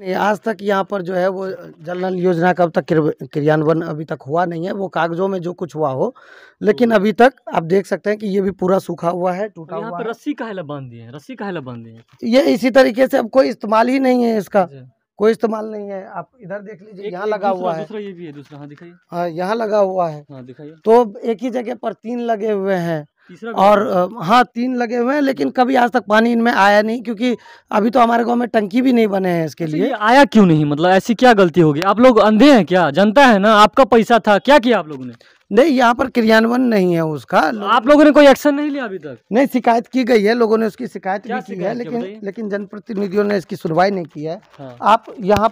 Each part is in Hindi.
आज तक यहाँ पर जो है वो जल नल योजना का अब तक क्रियान्वयन अभी तक हुआ नहीं है। वो कागजों में जो कुछ हुआ हो, लेकिन अभी तक आप देख सकते हैं कि ये भी पूरा सूखा हुआ है, टूटा यहाँ हुआ पे है। रस्सी काहे ला बांध दिए हैं? रस्सी काहे ला बांध दिए हैं? ये इसी तरीके से अब कोई इस्तेमाल ही नहीं है इसका, अच्छा। कोई इस्तेमाल नहीं है। आप इधर देख लीजिए, यहाँ लगा हुआ है। दूसरा ये भी है, दूसरा। हाँ दिखाइए। हाँ, यहाँ लगा हुआ है। हाँ दिखाइए। तो एक ही जगह पर 3 लगे हुए हैं। तीसरा और हाँ 3 लगे हुए हैं, लेकिन कभी आज तक पानी इनमें आया नहीं, क्योंकि अभी तो हमारे गांव में टंकी भी नहीं बने हैं इसके लिए। ये आया क्यों नहीं? मतलब ऐसी क्या गलती होगी? आप लोग अंधे हैं क्या? जनता है ना, आपका पैसा था, क्या किया आप लोगों ने? नहीं, यहाँ पर क्रियान्वयन नहीं है उसका। आप लोगों ने कोई एक्शन नहीं लिया अभी तक? नहीं, शिकायत की गई है, लोगों ने उसकी शिकायत भी की है, शिकायत की बताइए? लेकिन जनप्रतिनिधियों ने इसकी सुनवाई नहीं की है। हाँ। आप यहाँ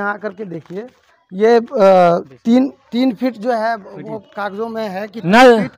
आकर के देखिए, ये 3 फीट जो है वो कागजों में है कि 3 फीट,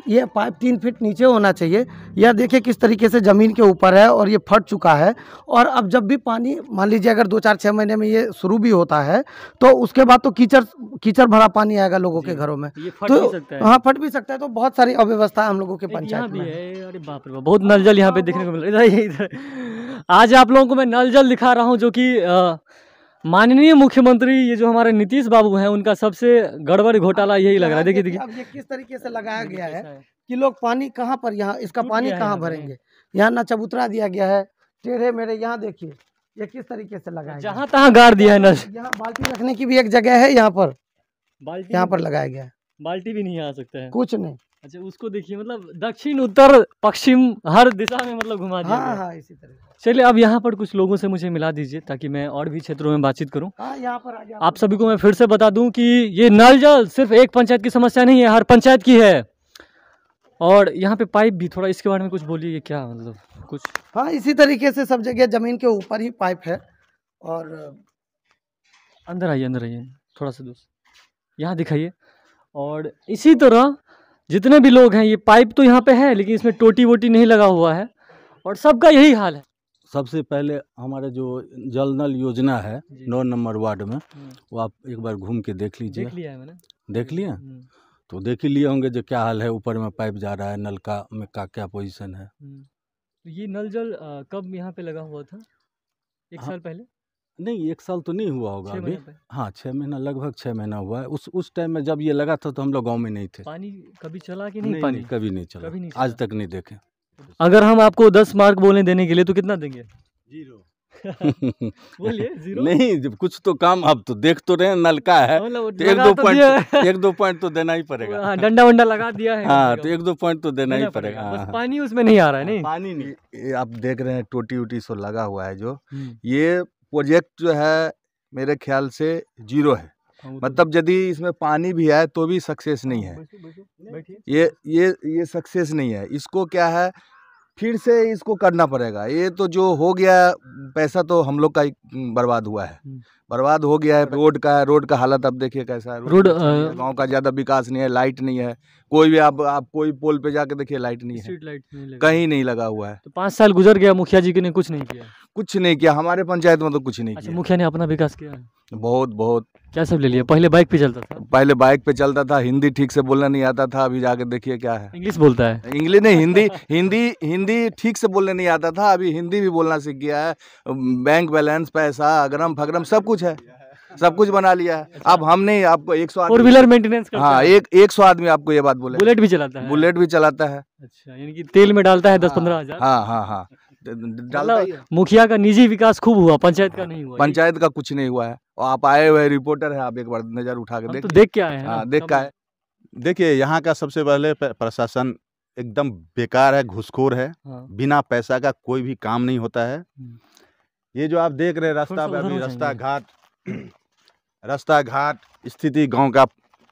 ये पाइप 3 फीट नीचे होना चाहिए। यह देखिए किस तरीके से ज़मीन के ऊपर है और ये फट चुका है। और अब जब भी पानी, मान लीजिए अगर 2-4-6 महीने में ये शुरू भी होता है, तो उसके बाद तो कीचड़ भरा पानी आएगा लोगों के घरों में। ये फट तो भी सकता है। हाँ, फट भी सकता है। तो बहुत सारी अव्यवस्था हम लोगों के यहाँ पंचायत भी में है। अरे बाप रे बाप, बहुत नल जल यहाँ पे देखने को मिल रहा है। इधर आज आप लोगों को मैं नल जल दिखा रहा हूँ, जो कि माननीय मुख्यमंत्री ये जो हमारे नीतीश बाबू हैं, उनका सबसे गड़बड़ घोटाला यही लग रहा है। देखिए अब ये किस तरीके से लगाया गया है कि लोग पानी कहाँ पर, यहाँ इसका पानी कहाँ भरेंगे। यहाँ ना चबूतरा दिया गया है, टेढ़े मेढ़े। यहाँ देखिए ये किस तरीके से लगाया, जहाँ तहाँ गाड़ दिया है नल। यहाँ बाल्टी रखने की भी एक जगह है, यहाँ पर यहाँ पर लगाया गया है। बाल्टी भी नहीं आ सकता है, कुछ नहीं। अच्छा, उसको देखिए, मतलब दक्षिण उत्तर पश्चिम हर दिशा में मतलब घुमा दिया गया। हाँ, इसी तरह। चलिए, अब यहाँ पर कुछ लोगों से मुझे मिला दीजिए, ताकि मैं और भी क्षेत्रों में बातचीत करूँ। हाँ, यहाँ पर आ गया। आप सभी को मैं फिर से बता दूं कि ये नल जल सिर्फ एक पंचायत की समस्या नहीं है, हर पंचायत की है। और यहाँ पे पाइप भी, थोड़ा इसके बारे में कुछ बोलिए, ये क्या मतलब कुछ? हाँ, इसी तरीके से सब जगह जमीन के ऊपर ही पाइप है। और अंदर आइए थोड़ा सा दोस्त, यहाँ दिखाइए। और इसी तरह जितने भी लोग हैं, ये पाइप तो यहाँ पे है, लेकिन इसमें टोटी वोटी नहीं लगा हुआ है, और सबका यही हाल है। सबसे पहले हमारे जो जल नल योजना है 9 नंबर वार्ड में, वो आप एक बार घूम के देख लीजिए। देख लिया है मैंने। देख लिया? तो देख ही लिए होंगे जो क्या हाल है, ऊपर में पाइप जा रहा है, नल का में का क्या पोजीशन है। तो ये नल जल कब यहाँ पे लगा हुआ था? एक साल पहले? नहीं, 1 साल तो नहीं हुआ होगा अभी। हाँ, 6 महीना, लगभग 6 महीना हुआ है। उस टाइम में जब ये लगा था तो हम लोग गाँव में नहीं थे। पानी कभी चला कि नहीं? पानी कभी नहीं चला, आज तक नहीं देखे। अगर हम आपको 10 मार्क बोले देने के लिए, तो कितना देंगे? 0। बोलिए 0। नहीं, जब कुछ तो काम, आप तो देख तो रहे नल का है, तो 1-2 पॉइंट तो देना ही पड़ेगा। हाँ, डंडा वंडा लगा दिया है। हाँ, तो 1-2 पॉइंट तो देना ही पड़ेगा। बस पानी उसमें नहीं आ रहा है। नहीं, पानी नहीं। ये आप देख रहे हैं टोटी वोटी सो लगा हुआ है, जो ये प्रोजेक्ट जो है मेरे ख्याल से 0 है। मतलब यदि इसमें पानी भी आए तो भी सक्सेस नहीं है। ये सक्सेस नहीं है। इसको क्या है, फिर से इसको करना पड़ेगा। ये तो जो हो गया, पैसा तो हम लोग का ही बर्बाद हुआ है, बर्बाद हो गया है। रोड का हालत अब देखिए कैसा है। रोड गांव का ज़्यादा विकास नहीं है, लाइट नहीं है। कोई भी आप कोई पोल पे जाके देखिए, लाइट नहीं है, स्ट्रीट लाइट कहीं नहीं लगा हुआ है। तो 5 साल गुजर गया, मुखिया जी ने कुछ नहीं किया। कुछ नहीं किया हमारे पंचायत में, तो कुछ नहीं किया। मुखिया ने अपना विकास किया है? बहुत। क्या सब ले लिया? पहले बाइक पे चलता था। पहले बाइक पे चलता था, हिंदी ठीक से बोलना नहीं आता था। अभी जाके देखिए क्या है, इंग्लिश बोलता है। इंग्लिश नहीं, हिंदी ठीक से बोलने नहीं आता था, अभी हिंदी भी बोलना सीख गया है। बैंक बैलेंस, पैसा, अगरम फगरम सब कुछ है, सब कुछ बना लिया है। अब हम नहीं, आपको 100 फोर व्हीलर मेंटेनेंस करता है। हाँ, 100 आदमी आपको ये बात बोले। बुलेट भी चलाता है? बुलेट भी चलाता है। अच्छा, यानी कि तेल में डालता है 10-15 हज़ार। हाँ, डालता ही है। मुखिया का निजी विकास खूब हुआ, पंचायत का नहीं हुआ। पंचायत का कुछ नहीं हुआ है। और आप आए हुए रिपोर्टर है, आप एक बार नजर उठा के देख के आए हैं। हाँ, देख के आए। देखिए, यहाँ का सबसे पहले प्रशासन एकदम बेकार है, घूसखोर है। बिना पैसा का कोई भी काम नहीं होता है। ये जो आप देख रहे हैं रास्ता घाट स्थिति गांव का,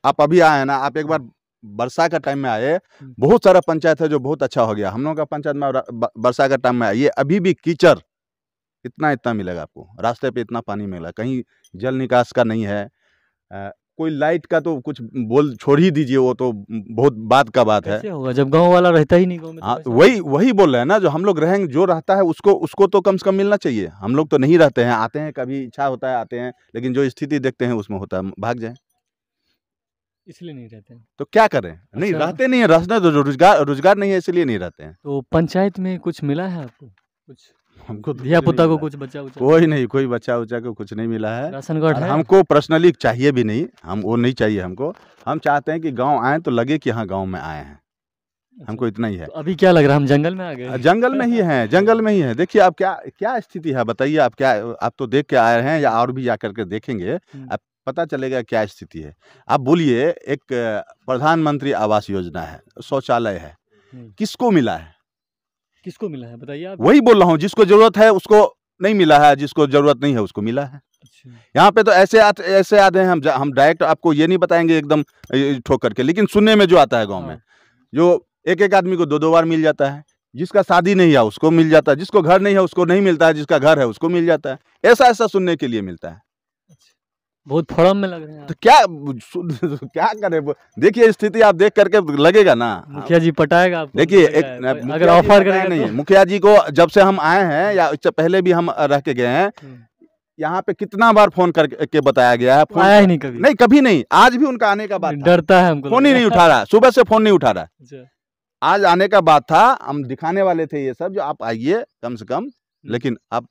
आप अभी आए हैं ना, आप एक बार वर्षा का टाइम में आए, बहुत सारा पंचायत है जो बहुत अच्छा हो गया। हम लोग का पंचायत में वर्षा का टाइम में आए, ये अभी भी कीचड़ इतना मिलेगा आपको, रास्ते पे इतना पानी मिलेगा, कहीं जल निकास का नहीं है। कोई लाइट का तो कुछ बोल छोड़ ही दीजिए, वो तो बहुत बात का बात है। कैसे होगा जब गांव वाला रहता ही नहीं गांव में? हाँ, वही बोल रहे हैं ना, जो हम लोग रहेंगे, जो रहता है उसको तो कम से कम मिलना चाहिए। हम लोग तो नहीं रहते हैं, आते हैं कभी इच्छा होता है आते हैं, लेकिन जो स्थिति देखते हैं उसमें होता है भाग जाए, इसलिए नहीं रहते हैं। तो क्या करें? नहीं रहते नहीं है, रास्ता तो रोजगार नहीं है, इसलिए नहीं रहते हैं। तो पंचायत में कुछ मिला है आपको? कुछ हमको तो धिया कुछ पुता नहीं को मिला। कुछ बच्चा उच्चा कोई नहीं, कोई बच्चा उच्चा को कुछ नहीं मिला है। राशन कार्ड और है? हमको पर्सनली चाहिए भी नहीं, हम वो नहीं चाहिए हमको। हम चाहते हैं कि गांव आए तो लगे कि हाँ गांव में आए हैं, हमको इतना ही है। तो अभी क्या लग रहा है, हम जंगल में आ गए? जंगल में ही हैं, जंगल में ही हैं। देखिए आप क्या क्या स्थिति है बताइए, आप क्या, आप तो देख के आए हैं या और भी जा करके देखेंगे, आप पता चलेगा क्या स्थिति है। आप बोलिए, एक प्रधानमंत्री आवास योजना है, शौचालय है, किसको मिला है? किसको मिला है बताइए आप? वही बोल रहा हूँ, जिसको जरूरत है उसको नहीं मिला है, जिसको जरूरत नहीं है उसको मिला है। अच्छा। यहाँ पे तो ऐसे आते हैं, हम डायरेक्ट आपको ये नहीं बताएंगे एकदम ठोक करके, लेकिन सुनने में जो आता है गाँव में, जो एक एक आदमी को 2-2 बार मिल जाता है। जिसका शादी नहीं है उसको मिल जाता है, जिसको घर नहीं है उसको नहीं मिलता है, जिसका घर है उसको मिल जाता है। ऐसा सुनने के लिए मिलता है। बहुत फॉर्म में लग रहे हैं आप। तो क्या करें, देखिए स्थिति आप देख करके लगेगा ना। मुखिया जी पटाएगा आपको? देखिए अगर ऑफर करेंगे नहीं, तो? मुखिया जी को जब से हम आए हैं या इससे पहले भी हम रह के गए हैं, यहाँ पे कितना बार फोन करके बताया गया है, फोन आया ही नहीं कभी? नहीं, कभी नहीं। आज भी उनका आने का बात था, डरता है हमको, फोन ही नहीं उठा रहा, सुबह से फोन नहीं उठा रहा। अच्छा। आज आने का बात था, हम दिखाने वाले थे ये सब, जो आप आइए कम से कम, लेकिन आप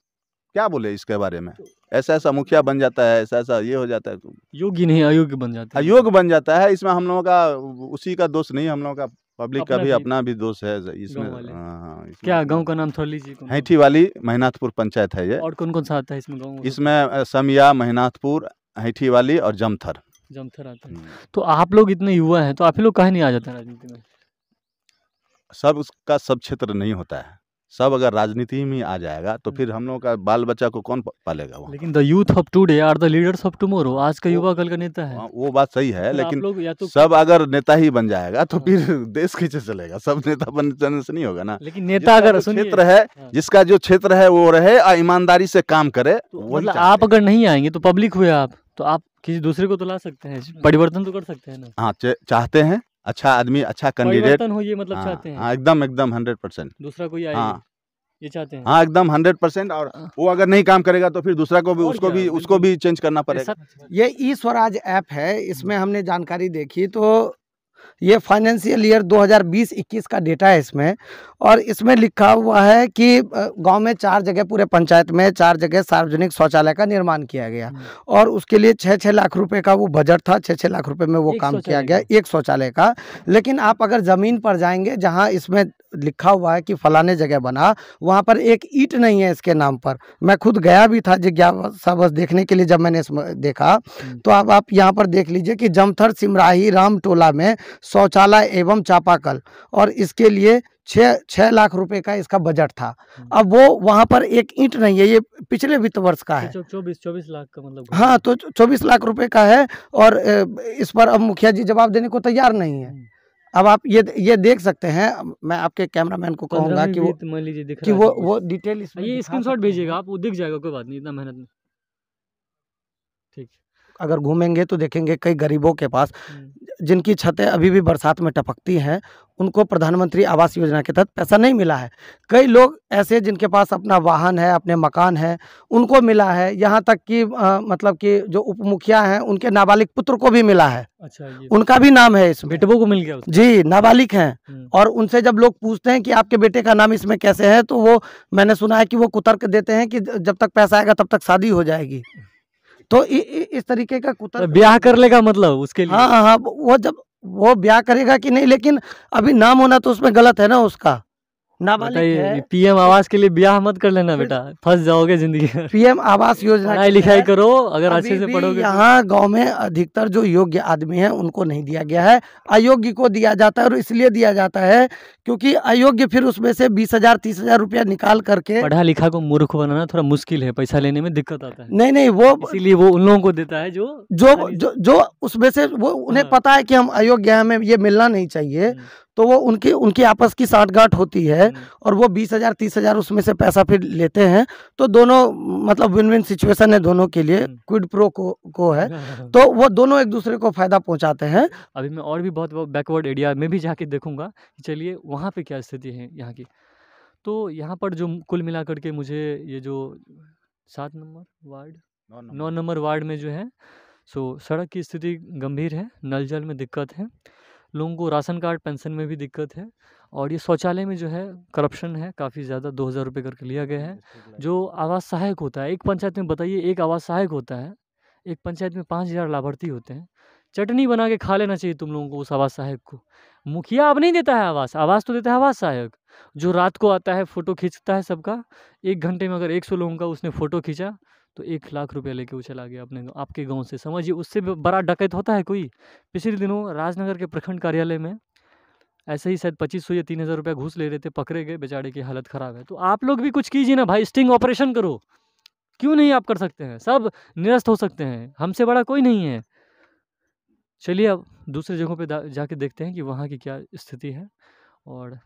क्या बोले इसके बारे में? ऐसा मुखिया बन जाता है, ऐसा ये हो जाता है, योग्य नहीं अयोग्य बन जाता है। अयोग्य बन जाता है। इसमें हम लोगों का उसी का दोष नहीं, हम लोगों का पब्लिक का भी अपना भी दोष है इसमें। क्या गांव का नाम थोड़ा लीजिए? हैठी वाली महिनाथपुर पंचायत है ये। और कौन कौन सा आता है इसमें गाँव? इसमें समिया, महिनाथपुर, हैठी वाली और जमथर आता है। तो आप लोग इतने युवा हैं, तो आप ही लोग काहे नहीं आ जाते हैं राजनीति में? सब उसका सब क्षेत्र नहीं होता है, सब अगर राजनीति में आ जाएगा तो फिर हम लोगों का बाल बच्चा को कौन पालेगा वहाँ? लेकिन the youth of today are the leaders of tomorrow. आज का युवा कल का नेता है। वो बात सही है, तो लेकिन लोग या तो सब अगर नेता ही बन जाएगा तो फिर देश कैसे चलेगा? सब नेता बनने से नहीं होगा ना। लेकिन नेता अगर क्षेत्र है, जिसका जो क्षेत्र है वो रहे और ईमानदारी से काम करे। मतलब आप अगर नहीं आएंगे तो पब्लिक हुए आप, तो आप किसी दूसरे को तो ला सकते हैं, परिवर्तन तो कर सकते हैं ना। हाँ, चाहते हैं अच्छा आदमी, अच्छा कैंडिडेट हो, ये मतलब चाहते हैं। हाँ, एकदम 100%। दूसरा कोई आए, हाँ, ये चाहते हैं। हाँ, एकदम 100%। और वो अगर नहीं काम करेगा तो फिर दूसरा को भी, उसको भी चेंज करना पड़ेगा। ये ई स्वराज ऐप है, इसमें हमने जानकारी देखी तो ये फाइनेंशियल ईयर 2020-21 का डेटा है इसमें, और इसमें लिखा हुआ है कि गांव में 4 जगह, पूरे पंचायत में 4 जगह सार्वजनिक शौचालय का निर्माण किया गया, और उसके लिए 6-6 लाख रुपए का वो बजट था। 6-6 लाख रुपए में वो काम किया गया, एक शौचालय का। लेकिन आप अगर ज़मीन पर जाएंगे, जहां इसमें लिखा हुआ है कि फलाने जगह बना, वहां पर एक ईंट नहीं है इसके नाम पर। मैं खुद गया भी था जिज्ञासा बस देखने के लिए, जब मैंने इसमें देखा तो अब आप यहाँ पर देख लीजिए कि जमथर सिमराही रामटोला में शौचालय एवं चापाकल, और इसके लिए 6 लाख रुपए का इसका बजट था। अब वो वहाँ पर एक ईंट नहीं है, ये पिछले वित्त वर्ष का है। 24 लाख का मतलब? हाँ, तो 24 लाख रुपए का है, और इस पर अब मुखिया जी जवाब देने को तैयार नहीं है। अब आप ये देख सकते हैं, मैं आपके कैमरामैन को कहूँगा कि वो डिटेल ये स्क्रीनशॉट भेजिएगा आप, वो दिख जाएगा, कोई बात नहीं, इतना मेहनत नहीं। ठीक। अगर घूमेंगे तो देखेंगे कई गरीबों के पास जिनकी छतें अभी भी बरसात में टपकती हैं, उनको प्रधानमंत्री आवास योजना के तहत पैसा नहीं मिला है। कई लोग ऐसे जिनके पास अपना वाहन है, अपने मकान है, उनको मिला है। यहाँ तक कि मतलब कि जो उप मुखिया हैं उनके नाबालिग पुत्र को भी मिला है। अच्छा, उनका भी नाम है इसमें, बेटों को मिल गया जी, नाबालिग हैं। और उनसे जब लोग पूछते हैं कि आपके बेटे का नाम इसमें कैसे है, तो वो, मैंने सुना है कि वो कुतर्क देते हैं कि जब तक पैसा आएगा तब तक शादी हो जाएगी। तो इस तरीके का कुतर्क, ब्याह कर लेगा मतलब उसके लिए। हाँ, वो जब वो ब्याह करेगा कि नहीं, लेकिन अभी नाम होना तो उसमें गलत है ना उसका, नाबालिग है। पीएम आवास के लिए ब्याह मत कर लेना बेटा, फंस जाओगे जिंदगी में। पीएम आवास योजना, पढ़ाई लिखाई करो, अगर अच्छे से पढ़ोगे। यहाँ गांव में अधिकतर जो योग्य आदमी हैं उनको नहीं दिया गया है, अयोग्य को दिया जाता है। और इसलिए दिया जाता है क्योंकि अयोग्य फिर उसमें से 20,000-30,000 रुपया निकाल करके, पढ़ा लिखा को मूर्ख बनाना थोड़ा मुश्किल है, पैसा लेने में दिक्कत आता है। नहीं, वो इसीलिए वो उन लोगों को देता है जो उसमें से, वो उन्हें पता है कि हम अयोग्य हैं, हमें ये मिलना नहीं चाहिए, तो वो उनकी आपस की साठगांठ होती है, और वो 20,000-30,000 उसमें से पैसा फिर लेते हैं। तो दोनों मतलब विन विन सिचुएशन है दोनों के लिए, क्विड प्रो को है, तो वो दोनों एक दूसरे को फायदा पहुंचाते हैं। अभी मैं और भी बहुत बैकवर्ड एरिया में भी जाके देखूंगा, चलिए वहाँ पे क्या स्थिति है यहाँ की। तो यहाँ पर जो कुल मिलाकर के मुझे ये जो 7 नंबर वार्ड, 9 नंबर वार्ड में जो है, सो सड़क की स्थिति गंभीर है, नल जल में दिक्कत है, लोगों को राशन कार्ड पेंशन में भी दिक्कत है, और ये शौचालय में जो है करप्शन है काफ़ी ज़्यादा, 2000 रुपये करके लिया गया है। जो आवास सहायक होता है, एक पंचायत में बताइए एक आवास सहायक होता है, एक पंचायत में 5000 लाभार्थी होते हैं। चटनी बना के खा लेना चाहिए तुम लोगों को उस आवास सहायक को। मुखिया अब नहीं देता है आवास, आवास तो देता है आवास सहायक, जो रात को आता है फ़ोटो खींचता है सबका। 1 घंटे में अगर 100 लोगों का उसने फ़ोटो खींचा तो 1 लाख रुपया लेके वो चला गया अपने आपके गाँव से। समझिए उससे बड़ा डकैत होता है कोई। पिछले दिनों राजनगर के प्रखंड कार्यालय में ऐसे ही शायद 2500 या 3000 रुपया घूस ले रहे थे, पकड़े गए, बेचारे की हालत ख़राब है। तो आप लोग भी कुछ कीजिए ना भाई, स्टिंग ऑपरेशन करो। क्यों नहीं आप कर सकते हैं? सब निरस्त हो सकते हैं, हमसे बड़ा कोई नहीं है। चलिए अब दूसरे जगहों पे जाके देखते हैं कि वहाँ की क्या स्थिति है। और